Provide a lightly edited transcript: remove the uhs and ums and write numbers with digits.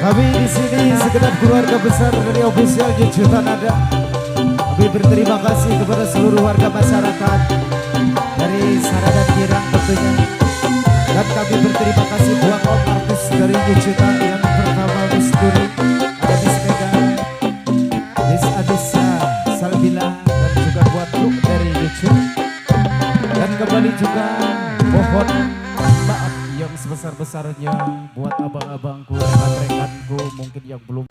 Kami di sini segenap keluarga besar dari official Jujutan Nada. Kami berterima kasih kepada seluruh warga masyarakat dari Sarada Kirang tentunya. Dan kami berterima kasih buat om artis dari Jujutan yang pertama Miss Duri, ada Miss Mega, Miss Adisa, Salbila, dan juga buat Truk dari Jujutan. Dan kembali juga mohon maaf yang sebesar-besarnya buat abang-abangku, rekan-rekanku mungkin yang belum